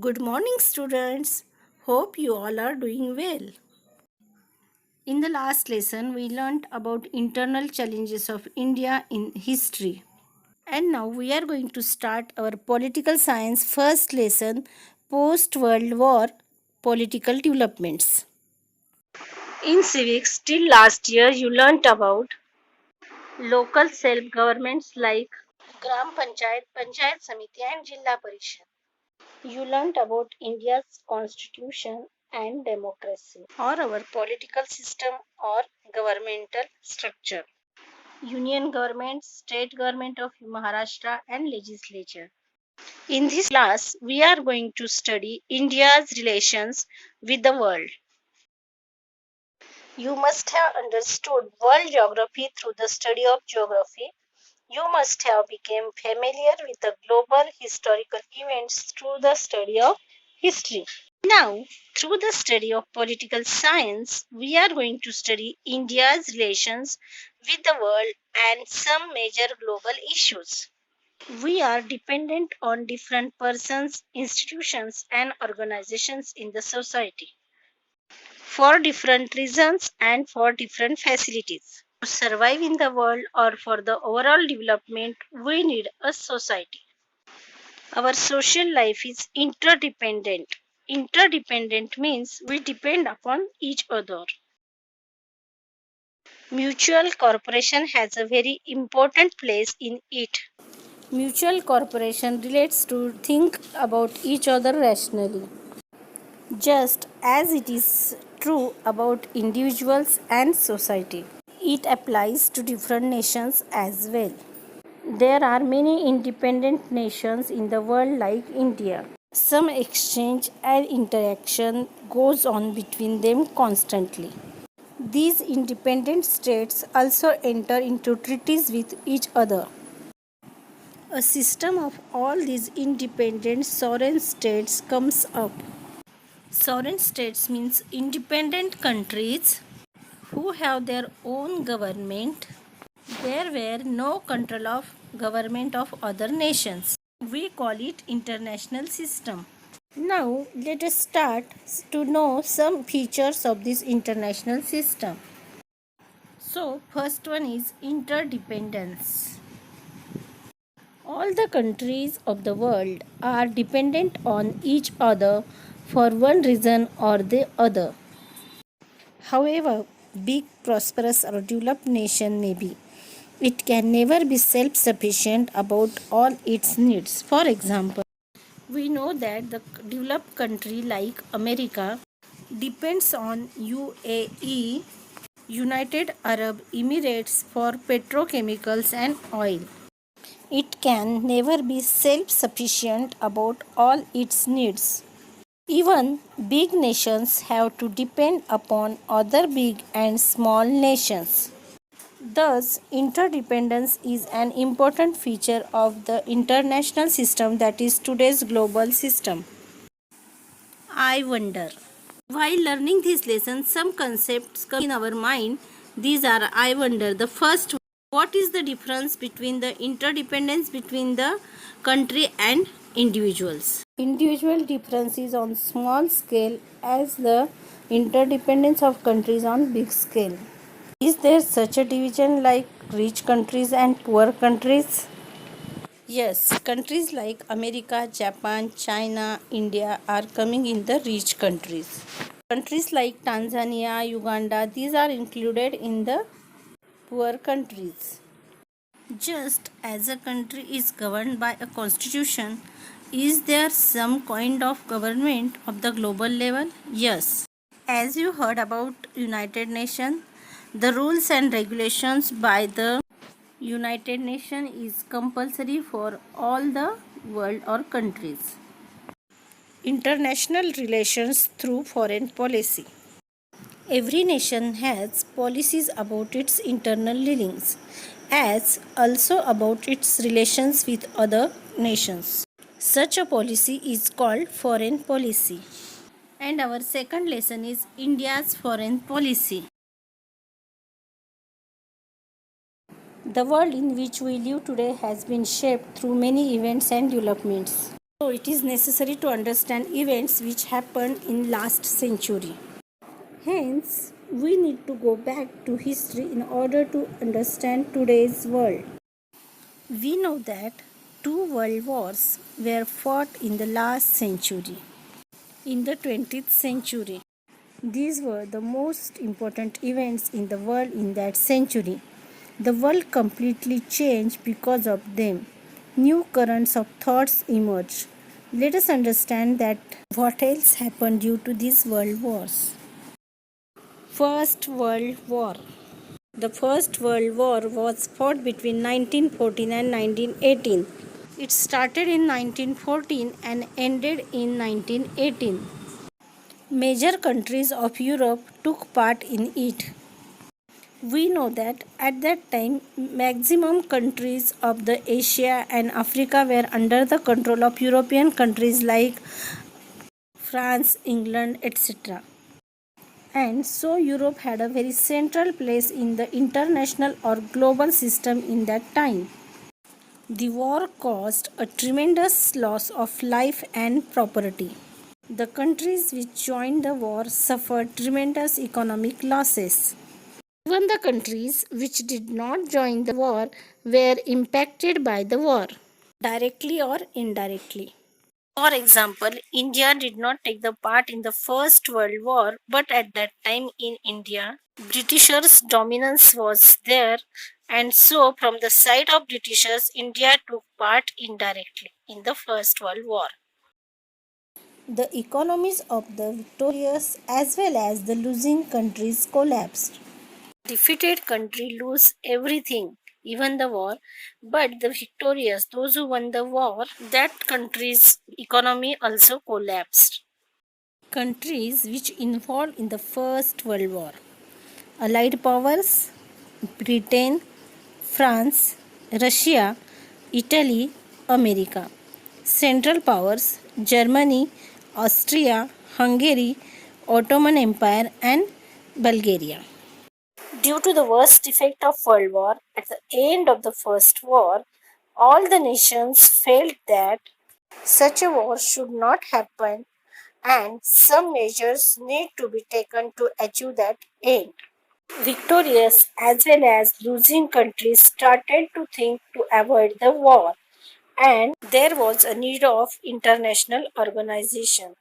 Good morning, students. Hope you all are doing well. In the last lesson, we learned about internal challenges of India in history. And now we are going to start our political science first lesson post World War political developments. In civics, till last year, you learnt about local self governments like Gram Panchayat, Panchayat Samiti, and Jilla Parishad. You learnt about India's constitution and democracy, or our political system or governmental structure. Union government, state government of Maharashtra, and legislature. In this class, we are going to study India's relations with the world. You must have understood world geography through the study of geography. You must have become familiar with the global historical events through the study of history. Now, through the study of political science, we are going to study India's relations with the world and some major global issues. We are dependent on different persons, institutions, and organizations in the society for different reasons and for different facilities. To survive in the world or for the overall development, we need a society. Our social life is interdependent. Interdependent means we depend upon each other. Mutual cooperation has a very important place in it. Mutual cooperation relates to think about each other rationally, just as it is true about individuals and society. It applies to different nations as well. There are many independent nations in the world like India. Some exchange and interaction goes on between them constantly. These independent states also enter into treaties with each other. A system of all these independent sovereign states comes up. Sovereign states means independent countries who have their own government. There were no control of government of other nations. We call it international system. Now let us start to know some features of this international system. So first one is interdependence. All the countries of the world are dependent on each other for one reason or the other. However big, prosperous or developed nation may be, it can never be self-sufficient about all its needs. For example, we know that the developed country like America depends on UAE, United Arab Emirates, for petrochemicals and oil. It can never be self-sufficient about all its needs. Even big nations have to depend upon other big and small nations. Thus, interdependence is an important feature of the international system that is today's global system. I wonder. While learning this lesson, some concepts come in our mind. These are I wonder. The first, what is the difference between the interdependence between the country and individuals? Individual difference is on small scale as the interdependence of countries on big scale. Is there such a division like rich countries and poor countries? Yes, countries like America, Japan, China, India are coming in the rich countries. Countries like Tanzania, Uganda, these are included in the poor countries. Just as a country is governed by a constitution, is there some kind of government of the global level? Yes. As you heard about United Nations, the rules and regulations by the United Nations is compulsory for all the world or countries. International relations through foreign policy. Every nation has policies about its internal dealings, as also about its relations with other nations. Such a policy is called foreign policy. And our second lesson is India's foreign policy. The world in which we live today has been shaped through many events and developments. So it is necessary to understand events which happened in last century. Hence, we need to go back to history in order to understand today's world. We know that two world wars were fought in the last century. In the 20th century, these were the most important events in the world in that century. The world completely changed because of them. New currents of thoughts emerged. Let us understand that what else happened due to these world wars. First World War. The First World War was fought between 1914 and 1918. It started in 1914 and ended in 1918. Major countries of Europe took part in it. We know that at that time, maximum countries of the Asia and Africa were under the control of European countries like France, England, etc. And so Europe had a very central place in the international or global system in that time. The war caused a tremendous loss of life and property. The countries which joined the war suffered tremendous economic losses. Even the countries which did not join the war were impacted by the war, directly or indirectly. For example, India did not take the part in the First World War, but at that time in India, Britishers' dominance was there, and so from the side of Britishers, India took part indirectly in the First World War. The economies of the victorious as well as the losing countries collapsed. Defeated country lose everything, even the war, but the victorious, those who won the war, that country's economy also collapsed. Countries which involved in the First World War: Allied powers, Britain, France, Russia, Italy, America. Central powers: Germany, Austria, Hungary, Ottoman Empire, and Bulgaria. Due to the worst effect of World War, at the end of the First War, all the nations felt that such a war should not happen and some measures need to be taken to achieve that end. Victorious as well as losing countries started to think to avoid the war, and there was a need of international organization.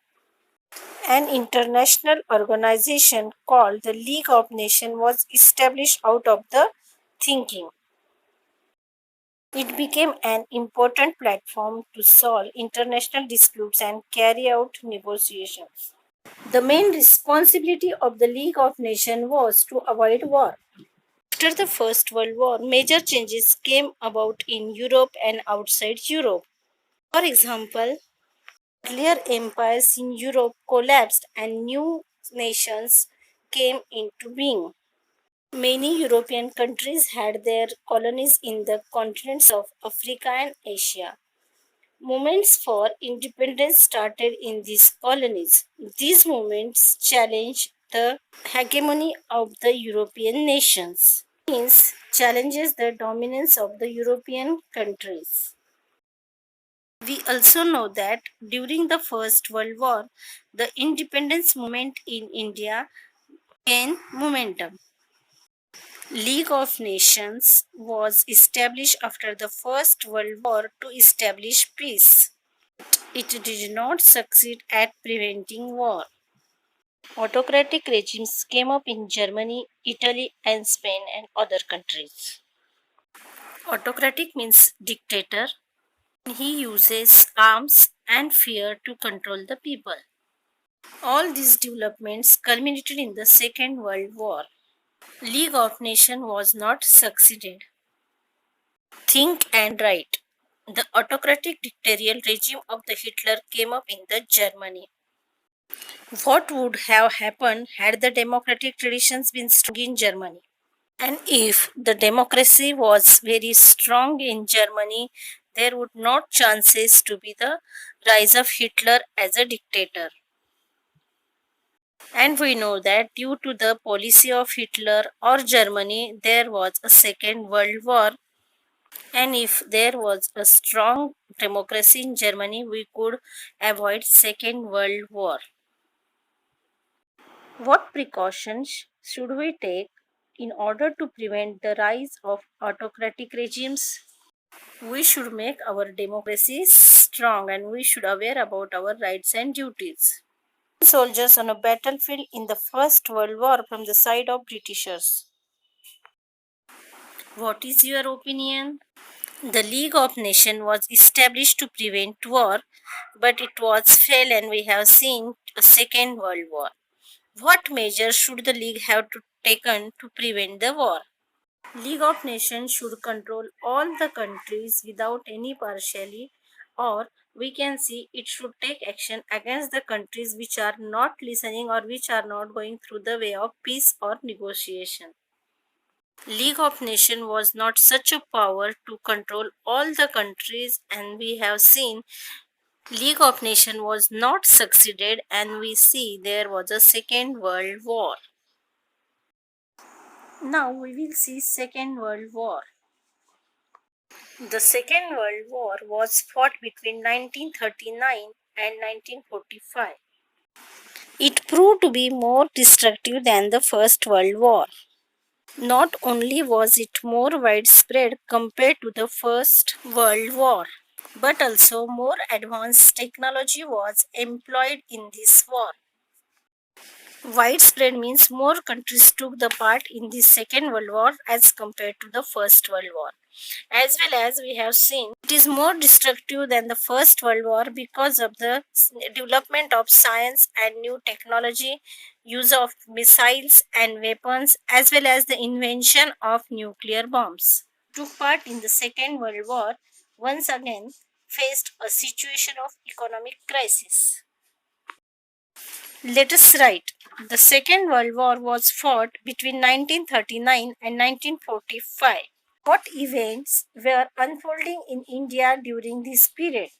An international organization called the League of Nations was established out of the thinking. It became an important platform to solve international disputes and carry out negotiations. The main responsibility of the League of Nations was to avoid war. After the First World War, major changes came about in Europe and outside Europe. For example, earlier empires in Europe collapsed and new nations came into being. Many European countries had their colonies in the continents of Africa and Asia. Movements for independence started in these colonies. These movements challenged the hegemony of the European nations, means challenges the dominance of the European countries. We also know that during the First World War, the independence movement in India gained momentum. League of Nations was established after the First World War to establish peace. It did not succeed at preventing war. Autocratic regimes came up in Germany, Italy, and Spain and other countries. Autocratic means dictator. He uses arms and fear to control the people. All these developments culminated in the Second World War. League of Nations was not succeeded. Think and write. The autocratic dictatorial regime of the Hitler came up in the Germany. What would have happened had the democratic traditions been strong in Germany? And if the democracy was very strong in Germany, there would not chances to be the rise of Hitler as a dictator. And we know that due to the policy of Hitler or Germany, there was a Second World War. And if there was a strong democracy in Germany, we could avoid Second World War. What precautions should we take in order to prevent the rise of autocratic regimes? We should make our democracy strong and we should aware about our rights and duties. Soldiers on a battlefield in the First World War from the side of Britishers. What is your opinion? The League of Nations was established to prevent war, but it was failed and we have seen a Second World War. What measures should the League have to taken to prevent the war? League of Nations should control all the countries without any partiality, or we can see it should take action against the countries which are not listening or which are not going through the way of peace or negotiation. League of Nations was not such a power to control all the countries, and we have seen League of Nations was not succeeded and we see there was a Second World War. Now we will see Second World War. The Second World War was fought between 1939 and 1945. It proved to be more destructive than the First World War. Not only was it more widespread compared to the First World War, but also more advanced technology was employed in this war. Widespread means more countries took the part in the Second World War as compared to the First World War. As well as we have seen, it is more destructive than the First World War because of the development of science and new technology, use of missiles and weapons, as well as the invention of nuclear bombs. Took part in the Second World War once again faced a situation of economic crisis. Let us write. The Second World War was fought between 1939 and 1945. What events were unfolding in India during this period?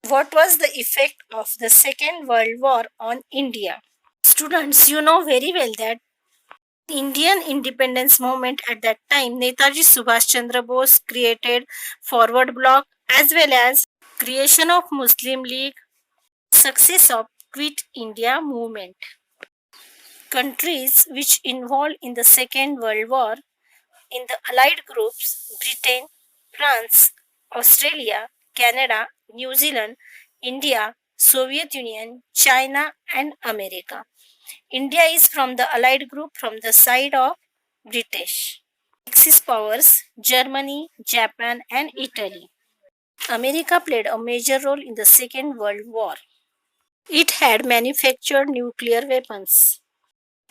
What was the effect of the Second World War on India? Students, you know very well that Indian independence movement at that time, Netaji Subhash Chandra Bose created Forward Bloc as well as creation of Muslim League, success of Quit India movement. Countries which involved in the Second World War in the Allied groups Britain, France, Australia, Canada, New Zealand, India, Soviet Union, China, and America. India is from the Allied group from the side of British. Axis powers Germany, Japan, and Italy. America played a major role in the Second World War. It had manufactured nuclear weapons.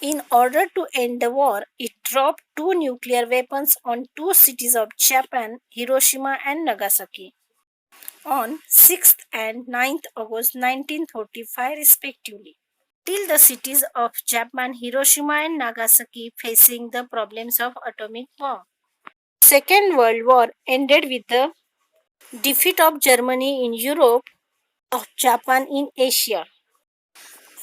In order to end the war, it dropped two nuclear weapons on two cities of Japan, Hiroshima and Nagasaki, on 6th and 9th August 1945 respectively. Till the cities of Japan, Hiroshima and Nagasaki facing the problems of atomic bomb. Second World War ended with the defeat of Germany in Europe, of Japan in Asia.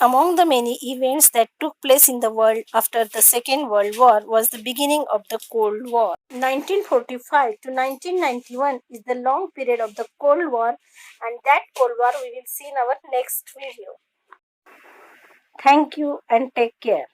Among the many events that took place in the world after the Second World War was the beginning of the Cold War. 1945 to 1991 is the long period of the Cold War, and that Cold War we will see in our next video. Thank you and take care.